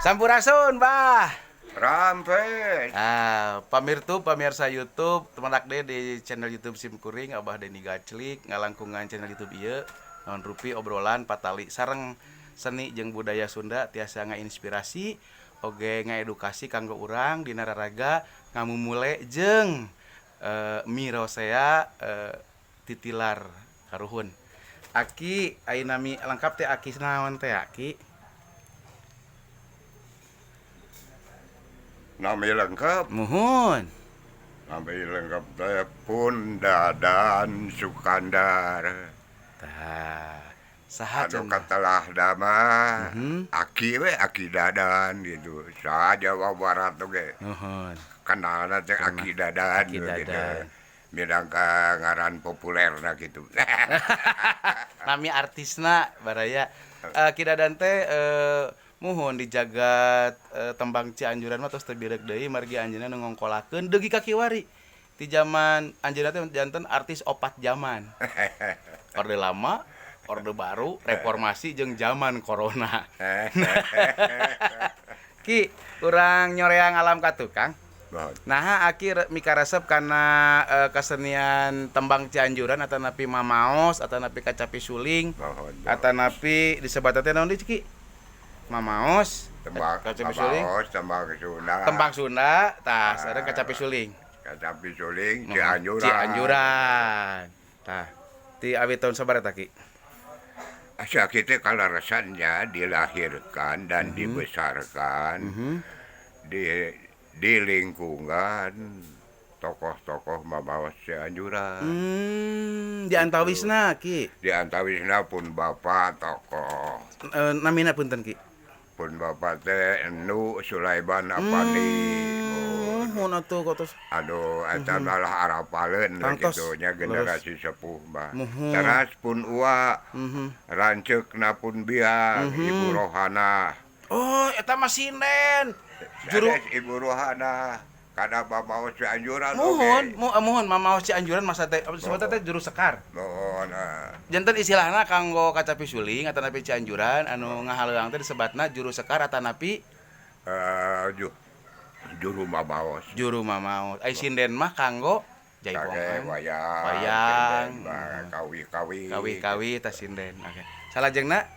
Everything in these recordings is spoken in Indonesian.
Sampurasun, Bah. Rampes. Pemirsa YouTube, teman akde di channel YouTube Simkuring, Abah Deni Gaclik, ngalangkungan channel YouTube ieu, naon rupi obrolan patali sareng seni jeung budaya Sunda tiasa ngainspirasi oge ngaedukasi kanggo urang dina raraga ngamumule jeung mirosea titilar karuhun. Aki ayeuna nami lengkap teh Aki naon teh Aki? Nami lengkap. Muhun. Nami lengkap teh Pundadan Sukandar. Tah, saha Anu cenah? katelah dama Aki we Aki Dadan gitu. Saha Jawa Barat oge. Nuhun. Kenalna teh Aki Dadan Aki gitu. Dadan. Minangka ngaran populerna gitu. Nami artisna baraya Ki Dadan teh muhun di jagat tembang Cianjuran mah tos teu birek deui margi anjeunna nu ngongkolakeun deugi ka kiwari. Ti zaman anjeunna teh janten artis opat zaman. Orde lama, orde baru, reformasi jeung zaman corona. Ki, urang nyoreang alam ka tukang. Nah, Aki mikaresep kana kesenian tembang Cianjuran atanapi mamaos, atanapi kacapi suling, atanapi disebat teh naon deui Ki? Mamaos, kacapi suling, tembang Sunda, tah sareng kacapi suling. Kacapi suling Cianjuran. Cianjuran. Tah, ti abi tahun sabaraha Ki? Asa kita kalarasannya dilahirkan dan dibesarkan di lingkungan tokoh-tokoh mamaos Cianjuran. Di antawisna Ki. Di antawisna pun bapak tokoh. Namina punten Ki. Pun bapak teh Nu Sulaiman Apandi. Mun atuh kotos. Aduh, eta malah arapaleun gitu nya generasi sepuh mah. Teras pun ua. Ranceukna pun biang Ibu Rohana. Oh, eta mah sinden. Juru Ibu Rohana kada mamaos Cianjuran oge. Muhun mamaos Cianjuran masa teh sebetna teh juru sekar. Mohon. Janten istilahna kanggo kacapi suling atanapi Cianjuran anu ngahaleuang teh disebatna juru sekar atanapi juru mamaos. Juru mamaos. Ai sinden mah kanggo jaipongan. Wayang. Kawi-kawi. Kawi-kawi tah sinden. Oke. Salajengna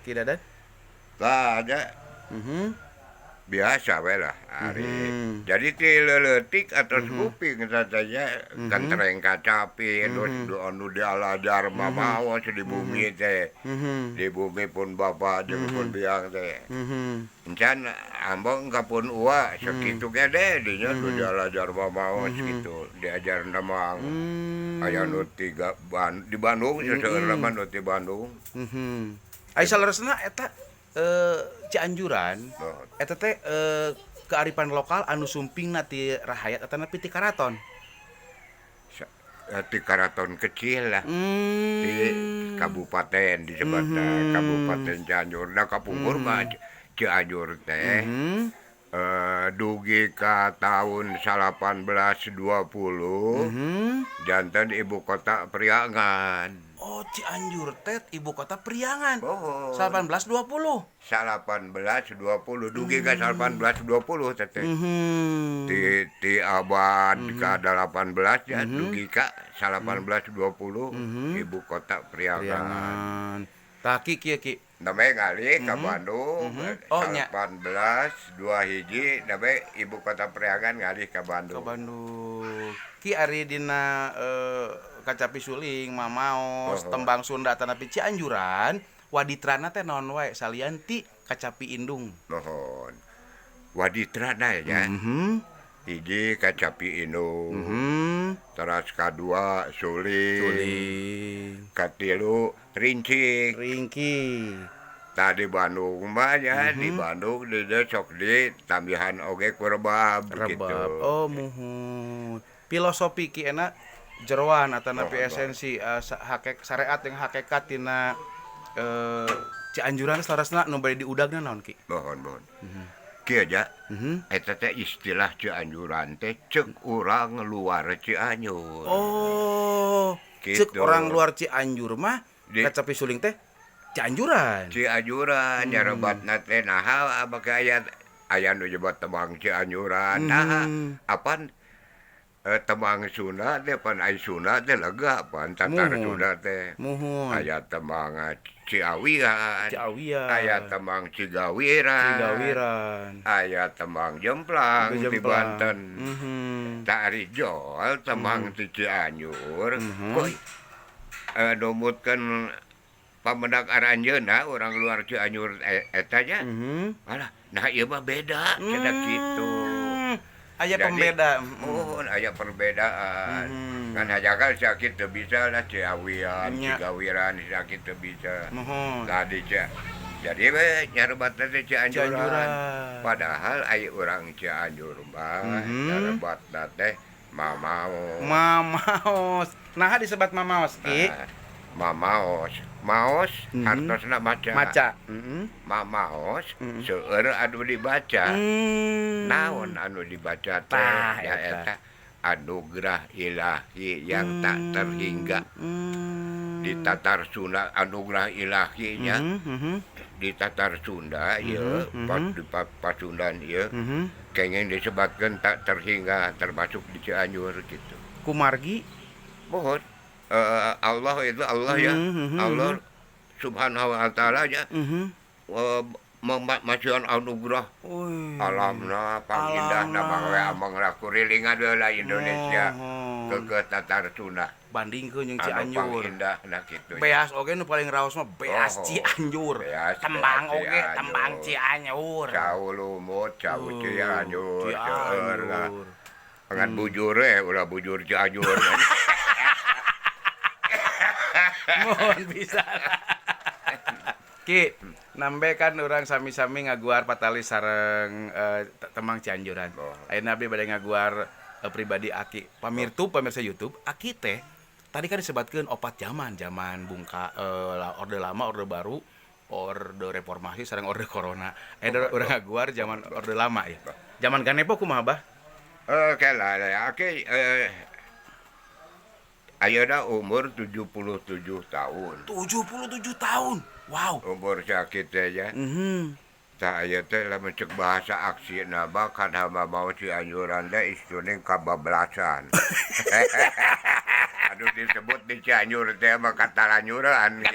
Ki Dadan? Lah ada biasa we lah ari. Jadi ti leuletik atau kuping katanya kentreng kacapi anu dialajar mamaos di bumi teh. Di bumi pun bapak jeung pun biang teh. Encan ambong ka pun ua sakitu gede dinya nu dialajar mamaos gitu. Diajar namang. Aya nu tiga di Bandung seueur mah nu ti Bandung. Ai salaresna eta Cianjuran eta teh kearifan lokal anu sumpingna ti rahayat atanapi ti karaton. Ti karaton kecil lah. Di kabupaten disebutna Kabupaten Cianjur. Da kapungkur mah Cianjur teh dugi ka tahun 1820 janten ibu kota Priangan. Oh, Cianjur teh ibu kota Priangan. Oh. 1820. 1820 dugi ka 1820 teh. Ti abad ke-18 ya dugi ka 1820 ibu kota Priangan. Tah Ki kieu Ki. Name ngalih ka Bandung. Oh, nya. 1821 name ibu kota Priangan ngalih ka Bandung. Ka Bandung. Ki ari dina kacapi suling, mamaos, tembang Sunda atanapi Cianjuran, waditrana teh naon wae salian ti kacapi indung. Mohon. Waditrana ya. Hiji kacapi indung. Terus kadua suling. Katilu rincing. Tadi Bandung mah ya, di Bandung di sok di tambihan oge kurebab gitu. Oh, muhun. Filosofi ki ena jeroan atanapi esensi syariat yang hakikat tina Cianjuran saresna nu bade diudagna naon Ki? Mohon. Kieu aja. Eta teh istilah Cianjuran teh ceuk urang luar Cianjur. Oh, ceuk Gitu. orang luar Cianjur mah kacapi suling teh Cianjuran. Cianjuran nyarebatna teh naha abake aya nu nyebat tembang Cianjuran. Nah, apan tembang Sunda teh pan ai Sunda teh lega pan tatar Sunda teh. Muhun. Aya tembang Ciawian. Ciawian. Aya tembang Cigawiran. Cigawiran. Aya tembang Jemplang di Banten. Tak ari jol tembang ti Cianjur. Koi numutkeun pamendak aranjeunna orang luar Cianjur eta nya. Alah, nah ieu mah beda cenah kitu. Aya pembeda. Aya perbedaan. Kan hajakan sakit teu bisa lah Ciawian, Cigawiran sakit teu bisa. Tadi jadi we nyarebatna teh Cianjuran. Padahal aya urang Cianjur mah nyarebatna teh Mamaos. Mamaos. Nah disebat Mamaos ki. Mamaos. Maos hartosna maca. Mamaos seueur anu dibaca. Naon anu dibaca teh ya eta anugerah ilahi yang tak terhingga. Di tatar Sunda anugerah ilahinya di tatar Sunda ieu di Pasundan ieu kenging disebatkeun tak terhingga termasuk di Cianjur gitu. Kumargi Mohon Allah itu Allah ya. Allah Subhanahu wa taala ya. Masieun anugerah alamna pangindahna mangwe amang kurilingan heula Indonesia ke tatar Sunda bandingkeun jeung Cianjur. Indahna kitu. Beas oge nu paling raos mah beas Cianjur. Tembang oge tembang Cianjur. Cau lumut, cau Cianjur. Seueur lah. Pangan bujur ulah bujur Cianjur. Mohon bisa. Ki, nambe kan orang sami-sami ngaguar patali sareng tembang Cianjuran. Ayeuna abdi bade ngaguar pribadi Aki. Pemirsa YouTube, Aki teh tadi kan disebutkeun opat zaman bungka orde lama, orde baru, orde reformasi sareng orde corona. Urang ngaguar zaman orde lama ya. Zaman Ganepo kumaha bah? Kela Aki ayeuna umur 77 tahun. 77 tahun. Wow. Umur sakit teh ya. Saya teh lamun cek bahasa aksina ba kana mau Cianjuran teh istuning kabablasan. Aduh disebut di Cianjur teh mah katalanyuran.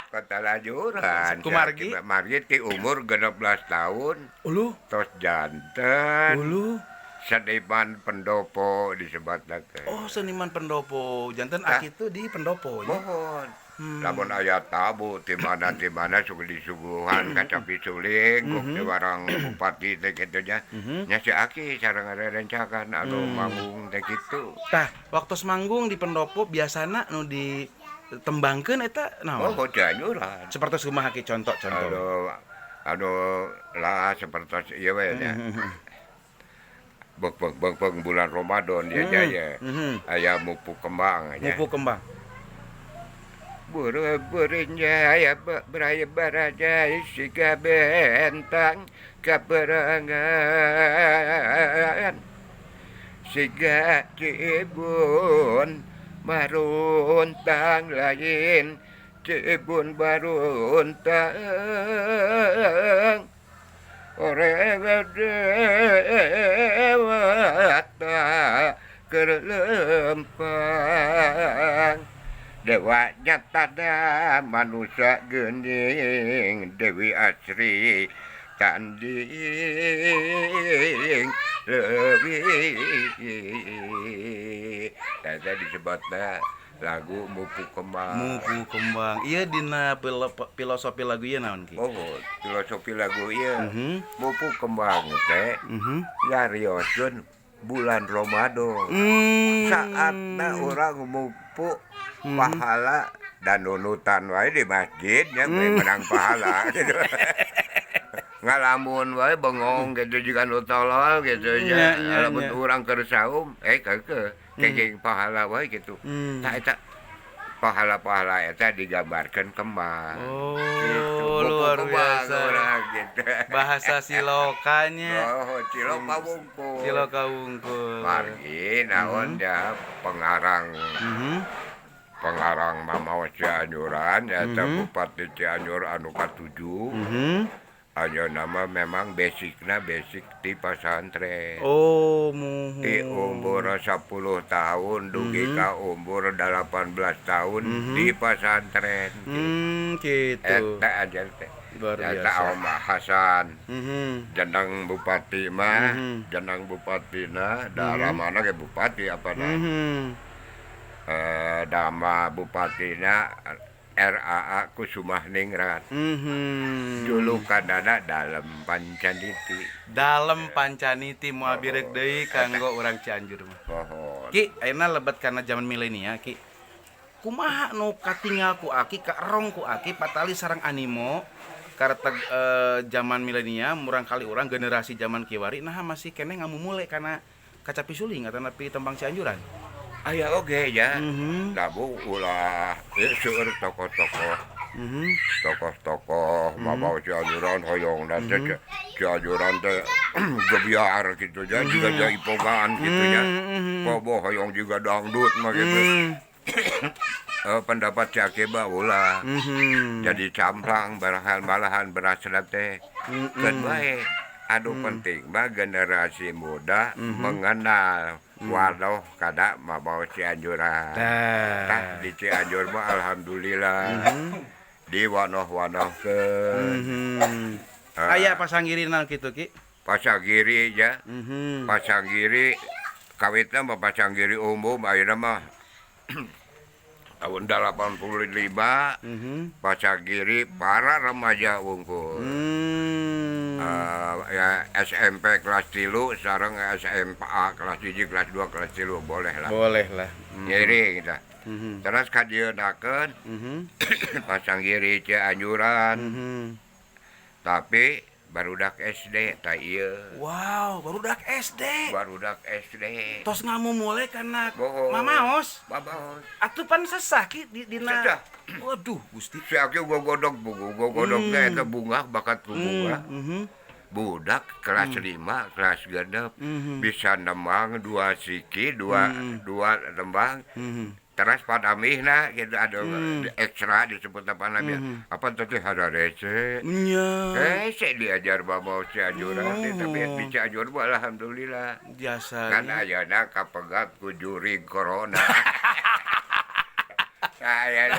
Katalanyuran. Kumargi? Margi ti umur 16 tahun. Uluh. Tos janten. Uluh. Seniman pendopo disebutna teh. Oh, seniman pendopo. Janten Aki itu di pendopo ya. Mohon. Lamun aya tabu ti mana suku disuguhan kaca pisuling kok di warang bupati teh kitu nya. Nya si Aki sareng ngarencakan anu manggung teh kitu. Tah, waktu manggung di pendopo biasana nu ditembangkeun eta naon? Oh, Cianjuran. Seperti kumaha Ki contoh. Anu lah seperti ieu we nya. Beng bulan Ramadan ya jaya. Aya mupu kembang nya. Mupu kembang. Buru-burunya ya beraya baraja siga bentang kaperangan siga cibun maruntang lain cibun baruntang orang dewata kerlempang Dewa nyatada manusia gening Dewi Asri tanding lebih tadi disebutnya lagu Mupu Kembang. Iya dina filosofi lagu ieu naon Ki? Oh, filosofi lagu ieu Mupu Kembang teh nyarioskeun bulan Ramadan. Saatna orang mupu pahala dan nunutan wae di masjid nya menang pahala gitu. Ngalamun wae bengong gitu juga nu tolol gitu nya. Lamun urang keur saum kenging pahala wae gitu. Tah eta pahala-pahala eta digambarkeun kembang. Oh, gitu. Luar biasa. Gitu. Bahasa silokanya. Oh, Ciloka wungkul. Ciloka wungkul. Margi naon ya pengarang pengarang mamaos Cianjuran eta Bupati Cianjur anu ka-7. Ayo nama memang basicna basic di pesantren. Oh, Di umur 10 tahun dugi ka umur 18 tahun di pesantren. Gitu. Eta aja teh. Luar Eta biasa. Om Hasan. Mhm. Jeneng bupati mah, jeneng bupatina daerah mana ke bupati apa Mhm. nama bupatinya RAA Kusumah Ningrat. Mhm. Julukanana Dalem Pancaniti. Dalem Pancaniti moal birek deui kanggo urang Cianjur mah. Pohon. Ki, ayeuna lebet kana zaman milenial Ki. Kumaha nu katinggal ku Aki, kaerong ku Aki patali sareng animo kareteg zaman milenial murang kali urang generasi zaman kiwari nah masih kene ngamumule kana kaca pisuling atau nepi tembang Cianjuran. Aya oge ya. Mhm. Nabu ulah seueur tokoh-tokoh. Tokoh-tokoh mamaos Cianjuran hoyong teh Cianjuran teh gebiar gitu ya juga jadi ipogaan gitu ya. Boboh hoyong juga dangdut mah gitu. Pendapat Cakeba ulah. Jadi camplang balahan berasal teh. Keun bae. Anu penting mah generasi muda mengenal waduh kada mamaos Cianjuran. Tah di Cianjur mah alhamdulillah. Di wanoh-wanohkeun. Aya pasanggirina kitu Ki. Pasagiri ya. Mhm. Pasagiri kawitna mah pasagiri umum ayeuna mah tahun 85 pasagiri para remaja unggul. Ya SMP kelas 3 sareng SMA kelas 1 kelas 2 kelas 3 boleh lah. Boleh lah. Nyeri kita. Terus kadieundakeun pasagiri Cianjuran. Tapi barudak SD ta ieu. Wow, barudak SD. Barudak SD. Tos ngamumule kana Bohong. mamaos. Babaos. Atuh pan sesah Ki dina. Sesah. Waduh, Gusti. Si aki gogodog gogodogna eta bunga bakat ku bunga. Budak kelas 5, kelas 6 bisa nembang 2 siki, 2 tembang. Terus padamihna gitu ada ekstra disebut apa namanya? Apa teh hadarece. Nya. Saya diajar mamaos Cianjuran tapi di Cianjur mah alhamdulillah. Kan Biasanya. ayeuna kapegat ku juri corona. Saya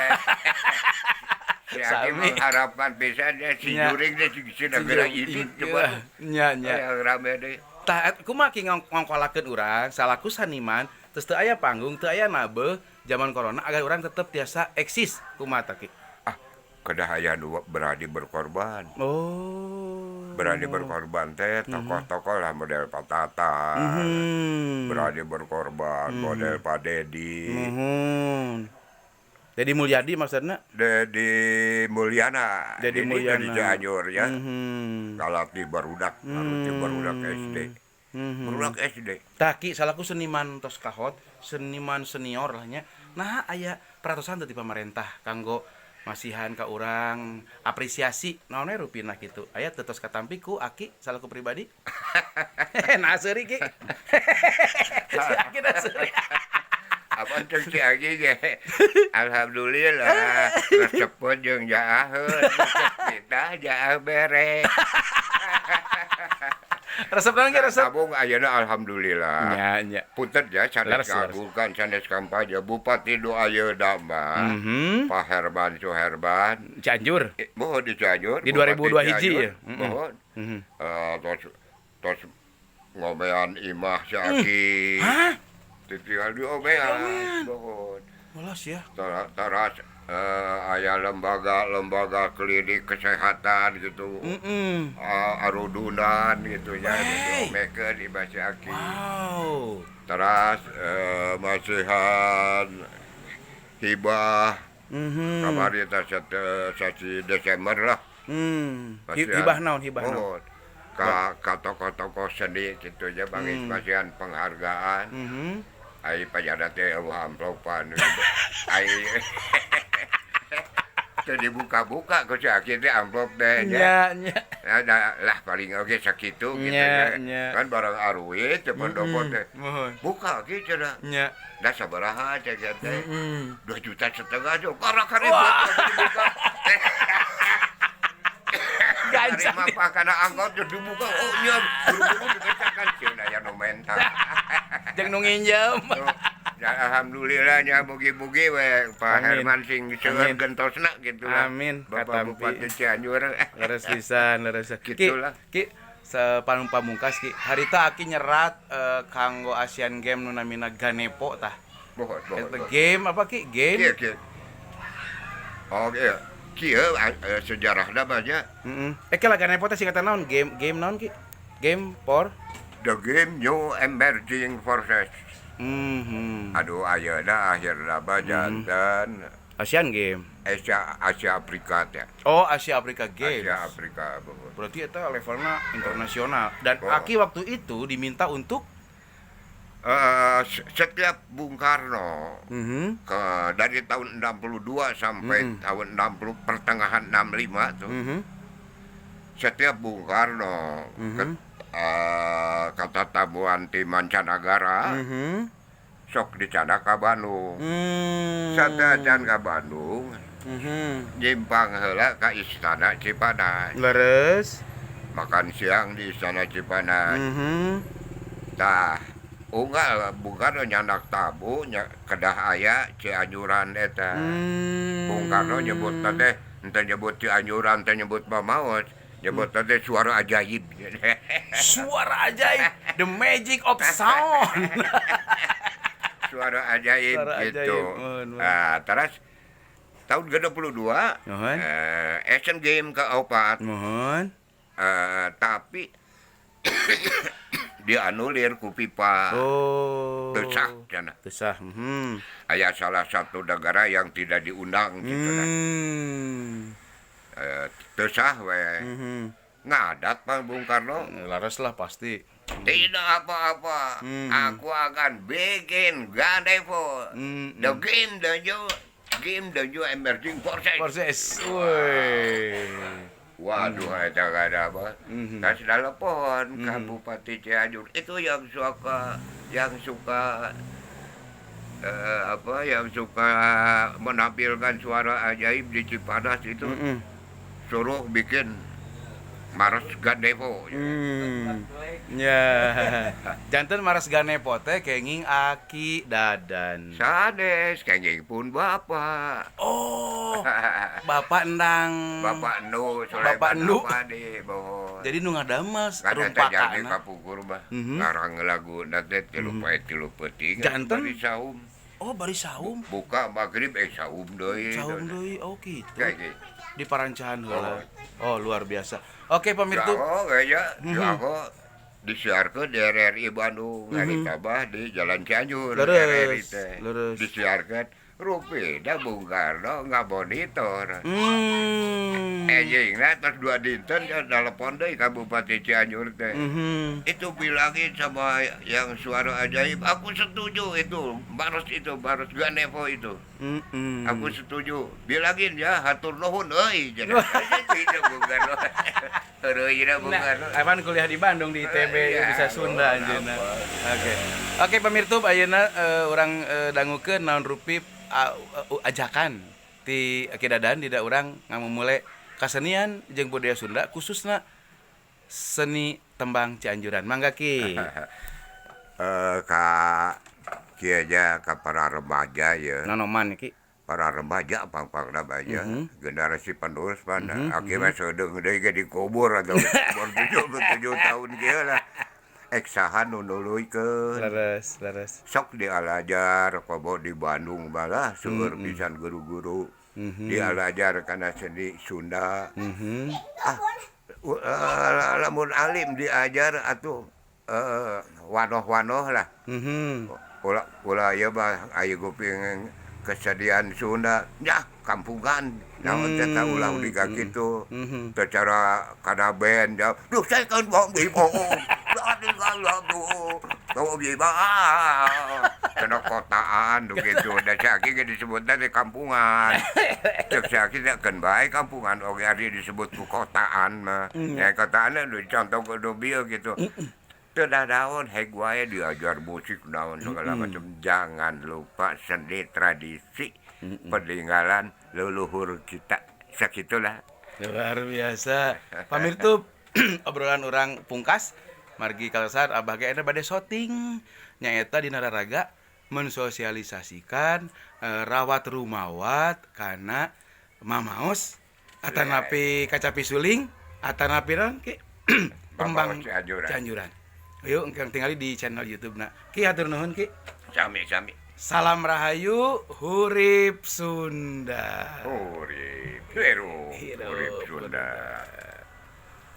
Sami. harapan pisan ya si Nya. juring deh si negara ini coba. Nya. Yang rame deh. Tah kumaha Ki ngongkolakeun urang salaku saniman terus teu aya panggung, teu aya nabeuh zaman corona agar urang tetep tiasa eksis kumaha tah Ki? Kedah aya nu berani berkorban. Oh. Berani berkorban teh tokoh-tokoh lah model Patata. Berani berkorban model Pak Dedi. Dedi Mulyadi maksudna? Dedi Mulyana. Dedi Mulyana. Di Cianjur ya. Mhm. Kalati barudak SD. Barudak SD. Tah Ki salaku seniman tos kahot, seniman senior lah nya. Nah aya peratusan teh ti pamarentah kanggo masihan ka urang apresiasi naon we rupina kitu. Aya teu tos katampi ku Aki salaku pribadi. Nah seuri Ki. Si Aki nah seuri. Apa cek si Agi ge? Alhamdulillah. Resepkeun jeung jaaheun. Kita jaah bere. Resep naon ge resep? Tabung ayeuna alhamdulillah. Nya. Punten ya Leres, sanes kagulkan sanes kampanye Bupati do ayeuna mah. Pak Herman Suherman. Cianjur. Mohon di Cianjur. Di 2002 hiji ya? Mohon. Tos ngomean imah si Aki. Hah? Tinggal di omean. Mohon. Malas ya. Teras aya lembaga klinik kesehatan gitu. Arudunan gitu nya diomekeun di Baca Aki. Wow. Teras masihan hibah kamari teh 1 Desember lah. Hibah naon hibah naon? Mohon. Ka tokoh-tokoh seni gitu ya bangis masihan penghargaan. Ai pajada teh eueuh amplopan. Ai teu dibuka-buka ku si Aki teh amplop teh Nya nya. lah paling oge sakitu gitu Nya, ya. nya. Kan barang arwih teh pendopo teh. Mohon. Buka ge cenah. Nya. Da sabaraha cek teh? Mm. 2,5 juta jo. Karak ribet dibuka. Gancang. Dari mah kana angkot jadi dibuka. Oh nya buru-buru dibacakan cenah ya nu mental. Jeung nu nginjem. Ya alhamdulillah nya mugi-mugi we Pak Amin. Herman sing seueur gentosna gitu lah. Amin, Bapak katampi. Bupati Cianjur. Leres pisan, leres. Gitulah. Ki sapanung pamungkas Ki. Harita Aki nyerat kanggo Asian Games nu namina Ganepo tah. Bohong, Eta game apa Ki? Game. Kieu. Oke. Kieu sejarahna mah nya Heeh. Lah Ganepo teh singkatan naon? Game naon Ki? Game for The Game New Emerging Forces. Mhm. Aduh ayeuna akhirna mah janten Asian Game. Asia Afrika teh. Oh, Asia Afrika Games. Asia Afrika bohong. Berarti itu levelnya internasional. Dan Oh. Aki waktu itu diminta untuk Setiap Bung Karno dari tahun 62 sampai tahun 60 pertengahan 65 tuh setiap Bung Karno kata tamuan ti mancanagara sok dicana ka Bandung sadajan ka Bandung nyimpang heula ka Istana Cipanas leres. makan siang di Istana Cipanas tah unggal Bung Karno nyandak tabu kedah aya Cianjuran eta Bung Karno nyebut teh ente nyebut Cianjuran teh nyebut Mamaos nyebut teh suara ajaib Suara ajaib, the magic of sound. suara ajaib Suara gitu ajaib, mohon. terus tahun ke-22 Mohon. Asian Game ke-4 Mohon. tapi dianulir ku FIFA Oh. teu sah cenah. Teu sah. Aya salah satu negara yang tidak diundang gitu nah. Teu sah we. Ngadat Pak Bung Karno. Laras lah pasti. Tidak apa-apa. Aku akan bikin Ganepo. The game the new emerging forces. Proses. Woi. Waduh, eta kada apa. Kasih telepon ke Bupati Cianjur. Itu yang suka yang suka menampilkan suara ajaib di Cipanas itu. Suruh bikin Maros Ganepo. Ya. Janten Maras Ganepo teh kenging Aki Dadan. Sanes kenging pun bapak. Oh. Bapak endang. Bapak Nu, Bapak Nu. bohong. Jadi nu ngadamas Karena jadi rumpakana. kapukur mah. Ngarang lagu nate tilu pae tilu peuting. Janten? Bari saum. Oh, bari saum. Buka maghrib saum deui. Saum deui. Oh, gitu. Kayak gitu. Di parancahan heula. Oh, luar biasa. Oke, pemirsa. Jago kayaknya, jago disiarkeun di RRI Bandung, hari tabah di Jalan Cianjur. RRI teh. Leres. Disiarkeun rupeda Bung Karno ngabonitor. Ejingna terus 2 dinten telepon deui ka Bupati Cianjur teh. Itu bilangin sama yang suara ajaib, aku setuju itu, Maros Ganepo itu. Aku setuju. Bilangin ya, hatur nuhun euy. Itu Bung Karno. Heureuyna Bung Karno. Aman kuliah di Bandung di ITB bisa Sunda anjeunna. Oke, pemirsa ayeuna urang dangukeun naon rupi ajakan ti Aki Dadan tidak urang ngamumule kasenian jeung budaya Sunda khususna seni tembang Cianjuran. Mangga Ki. Ka kieu aja ka para remaja ya. Nanoman Ki. Para remaja pang-pangna baja generasi penerus pan akhirnya seudeuh deui ge dikubur atau umur 77 tahun kieu lah eksahan nu nuluykeun Leres. sok di Al-Azhar kobo di Bandung balah seueur pisan guru-guru di Al-Azhar kana seni Sunda lamun alim diajar atuh wanoh-wanoh lah ulah ieu mah aya guping kesediaan Sunda ya kampungan naon teh ulah di kitu secara kana band ya duh saya kan bohong Tuh gimana? Kena kotaan tuh gitu. Dan sakit disebutnya di kampungan. Cek sakit kan baik kampungan. Oke hari disebut ku kotaan mah. Ya kotaan itu contoh ke dobil gitu. Itu dah daun, hek wae diajar musik daun segala macam. Jangan lupa seni tradisi peninggalan leluhur kita. Sakitulah. Luar biasa. Pamirtup obrolan orang pungkas margi kalsar abah ge ada bade shooting nyaeta dina Raraga mensosialisasikan rawat rumawat kana mamaos atanapi kacapi suling atanapi naon ki kembang Cianjuran. Yuk engkang tingali di channel YouTube na. Ki hatur nuhun ki. Sami. Salam rahayu hurip Sunda. Urip, Heru, Hirup urip Sunda.